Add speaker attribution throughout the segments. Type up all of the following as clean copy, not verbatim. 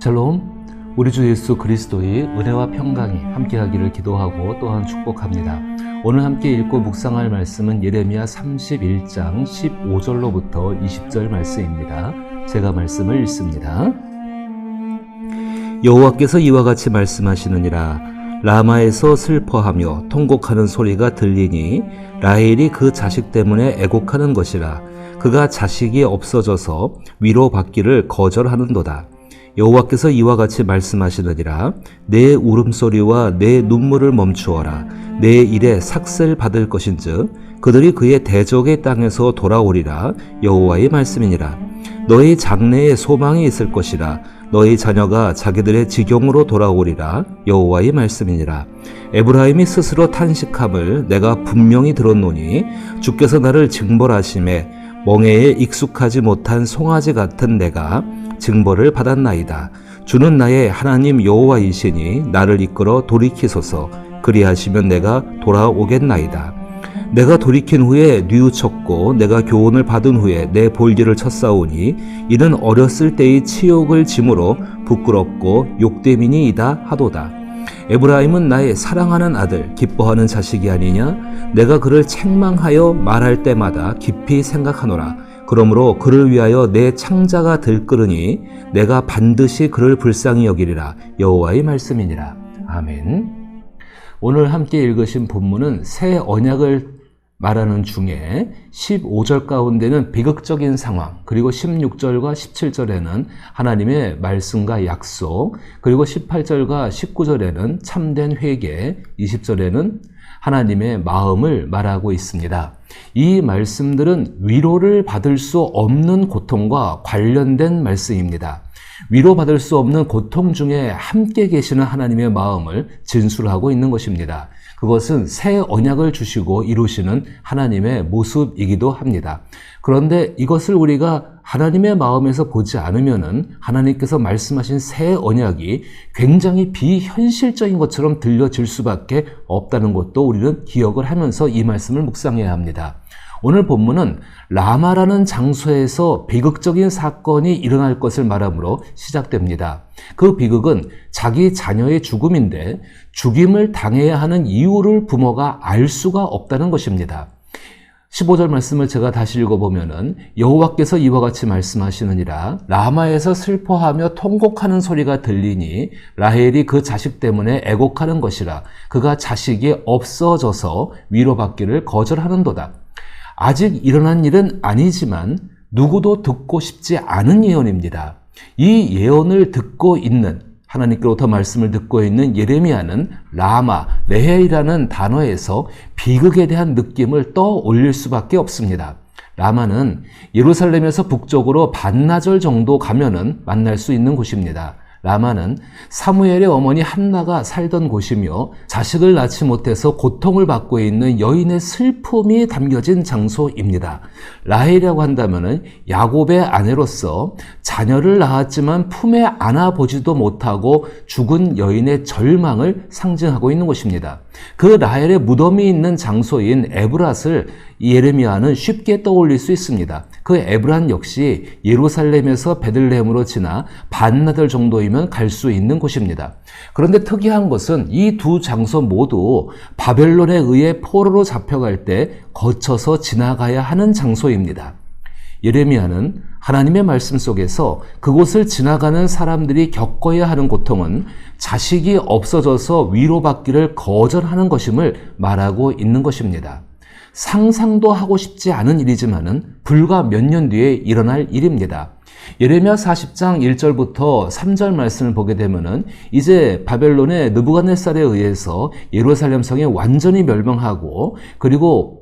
Speaker 1: 샬롬, 우리 주 예수 그리스도의 은혜와 평강이 함께하기를 기도하고 또한 축복합니다. 오늘 함께 읽고 묵상할 말씀은 예레미야 31장 15절로부터 20절 말씀입니다. 제가 말씀을 읽습니다. 여호와께서 이와 같이 말씀하시느니라. 라마에서 슬퍼하며 통곡하는 소리가 들리니 라헬이 그 자식 때문에 애곡하는 것이라. 그가 자식이 없어져서 위로받기를 거절하는도다. 여호와께서 이와 같이 말씀하시느니라. 내 울음소리와 내 눈물을 멈추어라. 내 일에 삭슬 받을 것인즉 그들이 그의 대적의 땅에서 돌아오리라. 여호와의 말씀이니라. 너희 장래에 소망이 있을 것이라. 너희 자녀가 자기들의 지경으로 돌아오리라. 여호와의 말씀이니라. 에브라임이 스스로 탄식함을 내가 분명히 들었노니 주께서 나를 징벌하심에 멍에에 익숙하지 못한 송아지 같은 내가 징벌을 받았나이다. 주는 나의 하나님 여호와이시니 나를 이끌어 돌이키소서. 그리하시면 내가 돌아오겠나이다. 내가 돌이킨 후에 뉘우쳤고 내가 교훈을 받은 후에 내 볼기를 쳤사오니 이는 어렸을 때의 치욕을 짐으로 부끄럽고 욕됨이니이다 하도다. 에브라임은 나의 사랑하는 아들, 기뻐하는 자식이 아니냐? 내가 그를 책망하여 말할 때마다 깊이 생각하노라. 그러므로 그를 위하여 내 창자가 들끓으니 내가 반드시 그를 불쌍히 여기리라. 여호와의 말씀이니라. 아멘. 오늘 함께 읽으신 본문은 새 언약을 말하는 중에 15절 가운데는 비극적인 상황, 그리고 16절과 17절에는 하나님의 말씀과 약속, 그리고 18절과 19절에는 참된 회개, 20절에는 하나님의 마음을 말하고 있습니다. 이 말씀들은 위로를 받을 수 없는 고통과 관련된 말씀입니다. 위로받을 수 없는 고통 중에 함께 계시는 하나님의 마음을 진술하고 있는 것입니다. 그것은 새 언약을 주시고 이루시는 하나님의 모습이기도 합니다. 그런데 이것을 우리가 하나님의 마음에서 보지 않으면은 하나님께서 말씀하신 새 언약이 굉장히 비현실적인 것처럼 들려질 수밖에 없다는 것도 우리는 기억을 하면서 이 말씀을 묵상해야 합니다. 오늘 본문은 라마라는 장소에서 비극적인 사건이 일어날 것을 말하므로 시작됩니다. 그 비극은 자기 자녀의 죽음인데 죽임을 당해야 하는 이유를 부모가 알 수가 없다는 것입니다. 15절 말씀을 제가 다시 읽어보면은 여호와께서 이와 같이 말씀하시느니라. 라마에서 슬퍼하며 통곡하는 소리가 들리니 라헬이 그 자식 때문에 애곡하는 것이라. 그가 자식이 없어져서 위로받기를 거절하는도다. 아직 일어난 일은 아니지만 누구도 듣고 싶지 않은 예언입니다. 이 예언을 듣고 있는, 하나님께로부터 말씀을 듣고 있는 예레미야는 라마, 레헬이라는 단어에서 비극에 대한 느낌을 떠올릴 수밖에 없습니다. 라마는 예루살렘에서 북쪽으로 반나절 정도 가면은 만날 수 있는 곳입니다. 라마는 사무엘의 어머니 한나가 살던 곳이며 자식을 낳지 못해서 고통을 받고 있는 여인의 슬픔이 담겨진 장소입니다. 라헬이라고 한다면은 야곱의 아내로서 자녀를 낳았지만 품에 안아보지도 못하고 죽은 여인의 절망을 상징하고 있는 곳입니다. 그 라헬의 무덤이 있는 장소인 에브랏을 예레미야는 쉽게 떠올릴 수 있습니다. 그 에브란 역시 예루살렘에서 베들레헴으로 지나 반나절 정도이면 갈 수 있는 곳입니다. 그런데 특이한 것은 이 두 장소 모두 바벨론에 의해 포로로 잡혀갈 때 거쳐서 지나가야 하는 장소입니다. 예레미야는 하나님의 말씀 속에서 그곳을 지나가는 사람들이 겪어야 하는 고통은 자식이 없어져서 위로받기를 거절하는 것임을 말하고 있는 것입니다. 상상도 하고 싶지 않은 일이지만은 불과 몇 년 뒤에 일어날 일입니다. 예레미야 40장 1절부터 3절 말씀을 보게 되면은 이제 바벨론의 느부갓네살에 의해서 예루살렘 성이 완전히 멸망하고 그리고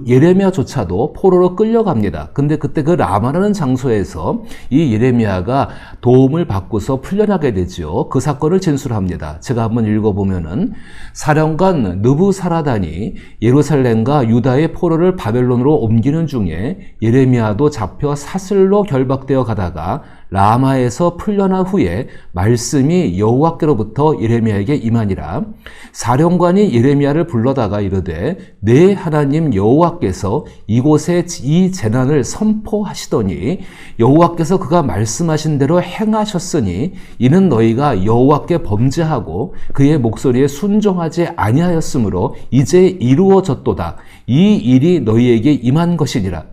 Speaker 1: 예레미야조차도 포로로 끌려갑니다. 근데 그때 그 라마라는 장소에서 이 예레미야가 도움을 받고서 풀려나게 되죠. 그 사건을 진술합니다. 제가 한번 읽어보면은 사령관 느부사라단이 예루살렘과 유다의 포로를 바벨론으로 옮기는 중에 예레미야도 잡혀 사슬로 결박되어 가다가 라마에서 풀려난 후에 말씀이 여호와께로부터 예레미야에게 임하니라. 사령관이 예레미야를 불러다가 이르되 내 하나님 여호와께서 이곳에 이 재난을 선포하시더니 여호와께서 그가 말씀하신 대로 행하셨으니 이는 너희가 여호와께 범죄하고 그의 목소리에 순종하지 아니하였으므로 이제 이루어졌도다. 이 일이 너희에게 임한 것이니라.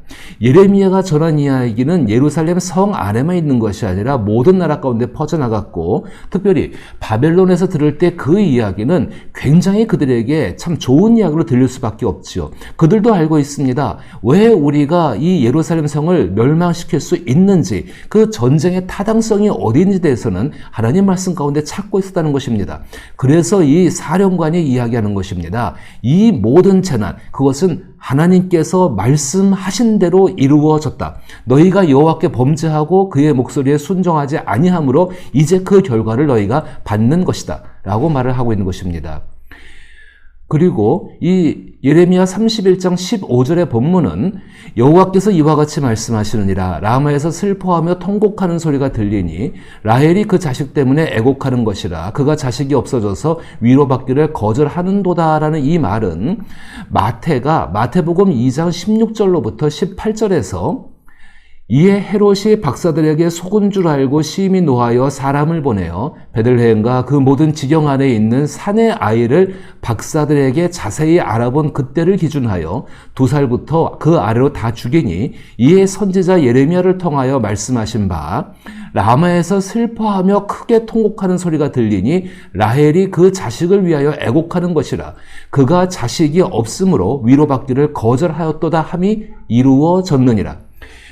Speaker 1: 예레미야가 전한 이야기는 예루살렘 성 안에만 있는 것이 아니라 모든 나라 가운데 퍼져나갔고, 특별히 바벨론에서 들을 때 그 이야기는 굉장히 그들에게 참 좋은 이야기로 들릴 수밖에 없지요. 그들도 알고 있습니다. 왜 우리가 이 예루살렘 성을 멸망시킬 수 있는지, 그 전쟁의 타당성이 어디인지 대해서는 하나님 말씀 가운데 찾고 있었다는 것입니다. 그래서 이 사령관이 이야기하는 것입니다. 이 모든 재난, 그것은 하나님께서 말씀하신 대로 이루어졌다. 너희가 여호와께 범죄하고 그의 목소리에 순종하지 아니함으로 이제 그 결과를 너희가 받는 것이다 라고 말을 하고 있는 것입니다. 그리고 이 예레미야 31장 15절의 본문은 여호와께서 이와 같이 말씀하시느니라. 라마에서 슬퍼하며 통곡하는 소리가 들리니 라헬이 그 자식 때문에 애곡하는 것이라. 그가 자식이 없어져서 위로받기를 거절하는도다 라는 이 말은 마태복음 2장 16절로부터 18절에서 이에 헤롯이 박사들에게 속은 줄 알고 심히 노하여 사람을 보내어 베들레헴과 그 모든 지경 안에 있는 산의 아이를 박사들에게 자세히 알아본 그때를 기준하여 2살부터 그 아래로 다 죽이니, 이에 선지자 예레미야를 통하여 말씀하신 바 라마에서 슬퍼하며 크게 통곡하는 소리가 들리니 라헬이 그 자식을 위하여 애곡하는 것이라. 그가 자식이 없으므로 위로받기를 거절하였도다 함이 이루어졌느니라.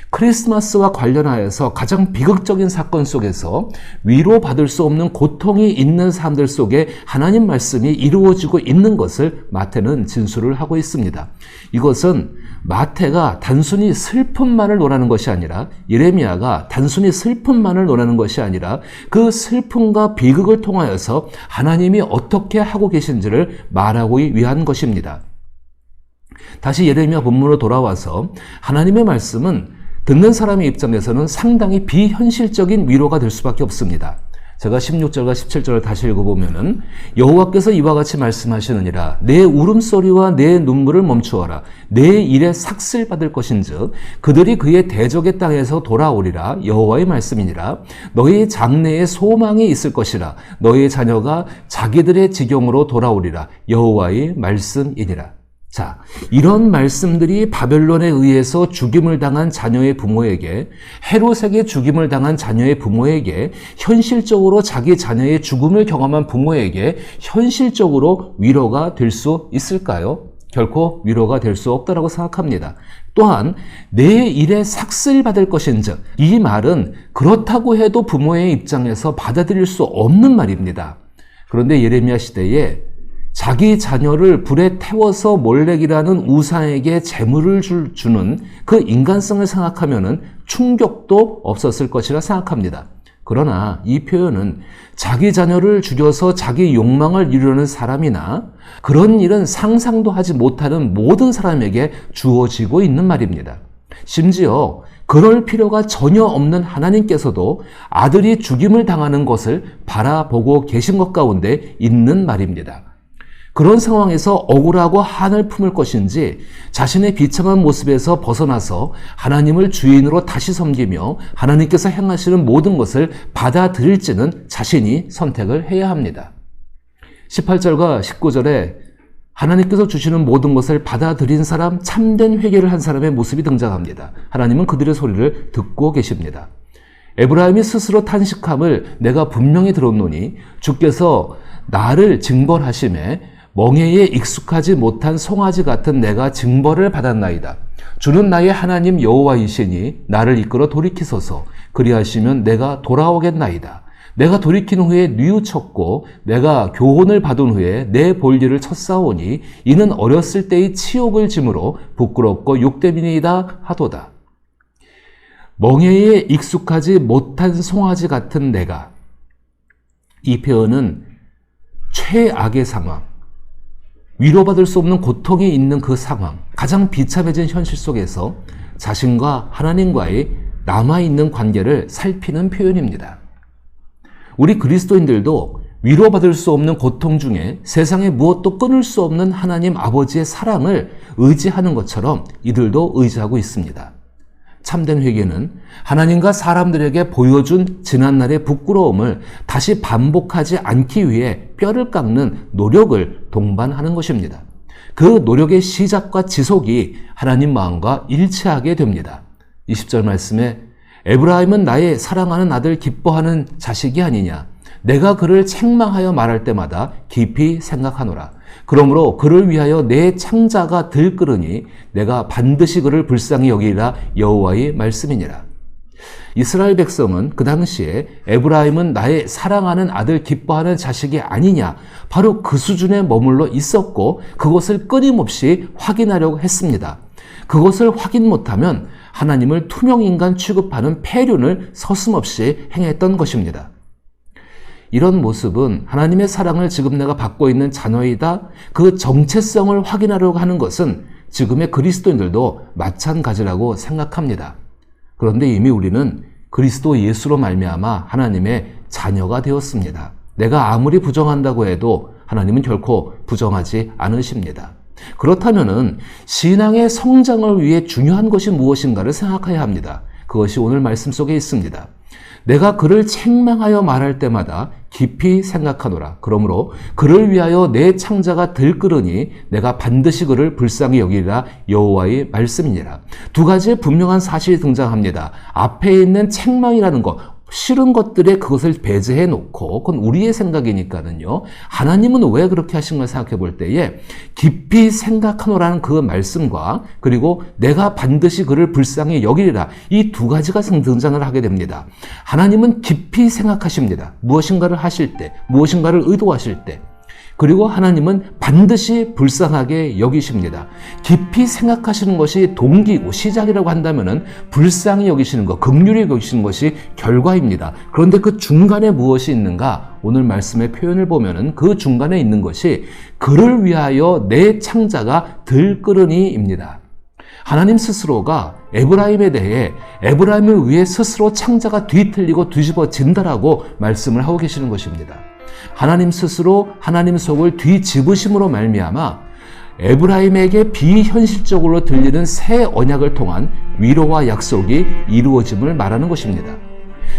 Speaker 1: 크리스마스와 관련하여서 가장 비극적인 사건 속에서 위로받을 수 없는 고통이 있는 사람들 속에 하나님 말씀이 이루어지고 있는 것을 마태는 진술을 하고 있습니다. 이것은 마태가 단순히 슬픔만을 논하는 것이 아니라, 예레미야가 단순히 슬픔만을 논하는 것이 아니라 그 슬픔과 비극을 통하여서 하나님이 어떻게 하고 계신지를 말하고 위한 것입니다. 다시 예레미야 본문으로 돌아와서 하나님의 말씀은 듣는 사람의 입장에서는 상당히 비현실적인 위로가 될 수밖에 없습니다. 제가 16절과 17절을 다시 읽어보면은 여호와께서 이와 같이 말씀하시느니라. 내 울음소리와 내 눈물을 멈추어라. 내 일에 삭슬 받을 것인즉 그들이 그의 대적의 땅에서 돌아오리라. 여호와의 말씀이니라. 너희 장래에 소망이 있을 것이라. 너희 자녀가 자기들의 지경으로 돌아오리라. 여호와의 말씀이니라. 자, 이런 말씀들이 바벨론에 의해서 죽임을 당한 자녀의 부모에게, 헤롯에게 죽임을 당한 자녀의 부모에게, 현실적으로 자기 자녀의 죽음을 경험한 부모에게 현실적으로 위로가 될 수 있을까요? 결코 위로가 될 수 없다라고 생각합니다. 또한 내 일에 삭슬 받을 것인즉, 이 말은 그렇다고 해도 부모의 입장에서 받아들일 수 없는 말입니다. 그런데 예레미야 시대에 자기 자녀를 불에 태워서 몰렉이라는 우상에게 재물을 주는 그 인간성을 생각하면은 충격도 없었을 것이라 생각합니다. 그러나 이 표현은 자기 자녀를 죽여서 자기 욕망을 이루려는 사람이나 그런 일은 상상도 하지 못하는 모든 사람에게 주어지고 있는 말입니다. 심지어 그럴 필요가 전혀 없는 하나님께서도 아들이 죽임을 당하는 것을 바라보고 계신 것 가운데 있는 말입니다. 그런 상황에서 억울하고 한을 품을 것인지, 자신의 비참한 모습에서 벗어나서 하나님을 주인으로 다시 섬기며 하나님께서 행하시는 모든 것을 받아들일지는 자신이 선택을 해야 합니다. 18절과 19절에 하나님께서 주시는 모든 것을 받아들인 사람, 참된 회개를 한 사람의 모습이 등장합니다. 하나님은 그들의 소리를 듣고 계십니다. 에브라임이 스스로 탄식함을 내가 분명히 들었노니 주께서 나를 징벌하심에 멍에에 익숙하지 못한 송아지 같은 내가 징벌을 받았나이다. 주는 나의 하나님 여호와이시니 나를 이끌어 돌이키소서. 그리하시면 내가 돌아오겠나이다. 내가 돌이킨 후에 뉘우쳤고 내가 교훈을 받은 후에 내 볼일을 쳤사오니 이는 어렸을 때의 치욕을 짐으로 부끄럽고 욕됨이니이다 하도다. 멍에에 익숙하지 못한 송아지 같은 내가, 이 표현은 최악의 상황, 위로받을 수 없는 고통이 있는 그 상황, 가장 비참해진 현실 속에서 자신과 하나님과의 남아있는 관계를 살피는 표현입니다. 우리 그리스도인들도 위로받을 수 없는 고통 중에 세상에 무엇도 끊을 수 없는 하나님 아버지의 사랑을 의지하는 것처럼 이들도 의지하고 있습니다. 참된 회개는 하나님과 사람들에게 보여준 지난날의 부끄러움을 다시 반복하지 않기 위해 뼈를 깎는 노력을 동반하는 것입니다. 그 노력의 시작과 지속이 하나님 마음과 일치하게 됩니다. 20절 말씀에 에브라임은 나의 사랑하는 아들 기뻐하는 자식이 아니냐. 내가 그를 책망하여 말할 때마다 깊이 생각하노라. 그러므로 그를 위하여 내 창자가 들끓으니 내가 반드시 그를 불쌍히 여기리라. 여호와의 말씀이니라. 이스라엘 백성은 그 당시에 에브라임은 나의 사랑하는 아들 기뻐하는 자식이 아니냐, 바로 그 수준에 머물러 있었고 그것을 끊임없이 확인하려고 했습니다. 그것을 확인 못하면 하나님을 투명인간 취급하는 폐륜을 서슴없이 행했던 것입니다. 이런 모습은 하나님의 사랑을 지금 내가 받고 있는 자녀이다, 그 정체성을 확인하려고 하는 것은 지금의 그리스도인들도 마찬가지라고 생각합니다. 그런데 이미 우리는 그리스도 예수로 말미암아 하나님의 자녀가 되었습니다. 내가 아무리 부정한다고 해도 하나님은 결코 부정하지 않으십니다. 그렇다면은 신앙의 성장을 위해 중요한 것이 무엇인가를 생각해야 합니다. 그것이 오늘 말씀 속에 있습니다. 내가 그를 책망하여 말할 때마다 깊이 생각하노라. 그러므로 그를 위하여 내 창자가 들끓으니 내가 반드시 그를 불쌍히 여기리라. 여호와의 말씀이니라. 두 가지의 분명한 사실이 등장합니다. 앞에 있는 책망이라는 것, 싫은 것들에 그것을 배제해 놓고, 그건 우리의 생각이니까는요. 하나님은 왜 그렇게 하신 걸 생각해 볼 때에 깊이 생각하노라는 그 말씀과 그리고 내가 반드시 그를 불쌍히 여기리라, 이 두 가지가 등장을 하게 됩니다. 하나님은 깊이 생각하십니다. 무엇인가를 하실 때, 무엇인가를 의도하실 때. 그리고 하나님은 반드시 불쌍하게 여기십니다. 깊이 생각하시는 것이 동기고 시작이라고 한다면은 불쌍히 여기시는 것, 긍휼히 여기시는 것이 결과입니다. 그런데 그 중간에 무엇이 있는가? 오늘 말씀의 표현을 보면은 그 중간에 있는 것이 그를 위하여 내 창자가 들끓으니입니다. 하나님 스스로가 에브라임에 대해 에브라임을 위해 스스로 창자가 뒤틀리고 뒤집어진다라고 말씀을 하고 계시는 것입니다. 하나님 스스로 하나님 속을 뒤집으심으로 말미암아 에브라임에게 비현실적으로 들리는 새 언약을 통한 위로와 약속이 이루어짐을 말하는 것입니다.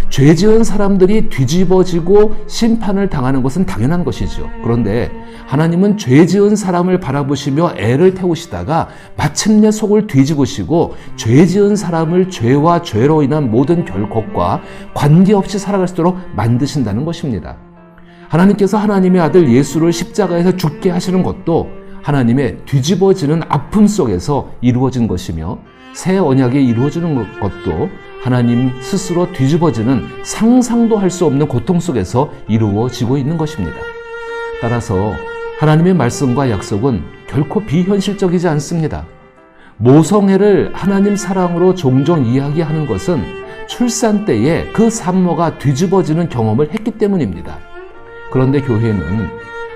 Speaker 1: 죄 지은 사람들이 뒤집어지고 심판을 당하는 것은 당연한 것이죠. 그런데 하나님은 죄 지은 사람을 바라보시며 애를 태우시다가 마침내 속을 뒤집으시고 죄 지은 사람을 죄와 죄로 인한 모든 결핍과 관계없이 살아갈 수 있도록 만드신다는 것입니다. 하나님께서 하나님의 아들 예수를 십자가에서 죽게 하시는 것도 하나님의 뒤집어지는 아픔 속에서 이루어진 것이며, 새 언약이 이루어지는 것도 하나님 스스로 뒤집어지는 상상도 할 수 없는 고통 속에서 이루어지고 있는 것입니다. 따라서 하나님의 말씀과 약속은 결코 비현실적이지 않습니다. 모성애를 하나님 사랑으로 종종 이야기하는 것은 출산 때에 그 산모가 뒤집어지는 경험을 했기 때문입니다. 그런데 교회는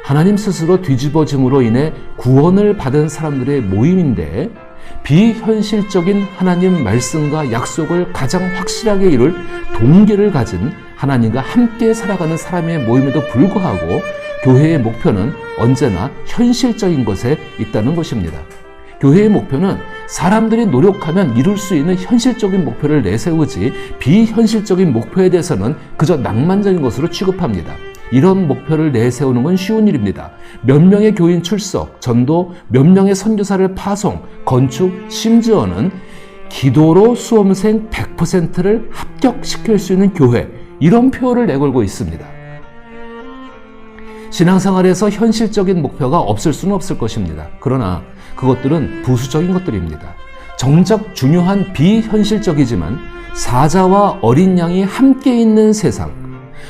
Speaker 1: 하나님 스스로 뒤집어짐으로 인해 구원을 받은 사람들의 모임인데, 비현실적인 하나님 말씀과 약속을 가장 확실하게 이룰 동기를 가진 하나님과 함께 살아가는 사람의 모임에도 불구하고 교회의 목표는 언제나 현실적인 것에 있다는 것입니다. 교회의 목표는 사람들이 노력하면 이룰 수 있는 현실적인 목표를 내세우지, 비현실적인 목표에 대해서는 그저 낭만적인 것으로 취급합니다. 이런 목표를 내세우는 건 쉬운 일입니다. 몇 명의 교인 출석, 전도, 몇 명의 선교사를 파송, 건축, 심지어는 기도로 수험생 100%를 합격시킬 수 있는 교회, 이런 표를 내걸고 있습니다. 신앙생활에서 현실적인 목표가 없을 수는 없을 것입니다. 그러나 그것들은 부수적인 것들입니다. 정작 중요한 비현실적이지만 사자와 어린 양이 함께 있는 세상,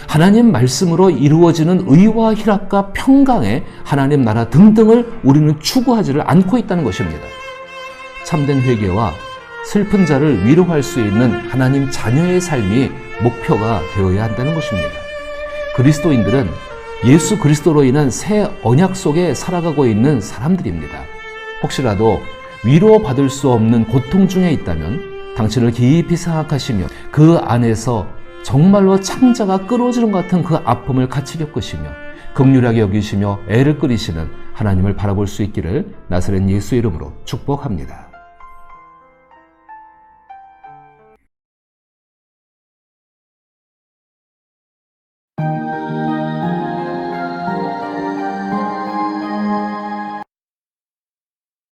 Speaker 1: 하나님 말씀으로 이루어지는 의와 희락과 평강의 하나님 나라 등등을 우리는 추구하지를 않고 있다는 것입니다. 참된 회개와 슬픈 자를 위로할 수 있는 하나님 자녀의 삶이 목표가 되어야 한다는 것입니다. 그리스도인들은 예수 그리스도로 인한 새 언약 속에 살아가고 있는 사람들입니다. 혹시라도 위로받을 수 없는 고통 중에 있다면 당신을 깊이 생각하시며 그 안에서 정말로 창자가 끊어지는 것 같은 그 아픔을 같이 겪으시며 긍휼하게 여기시며 애를 끓이시는 하나님을 바라볼 수 있기를 나사렛 예수 이름으로 축복합니다.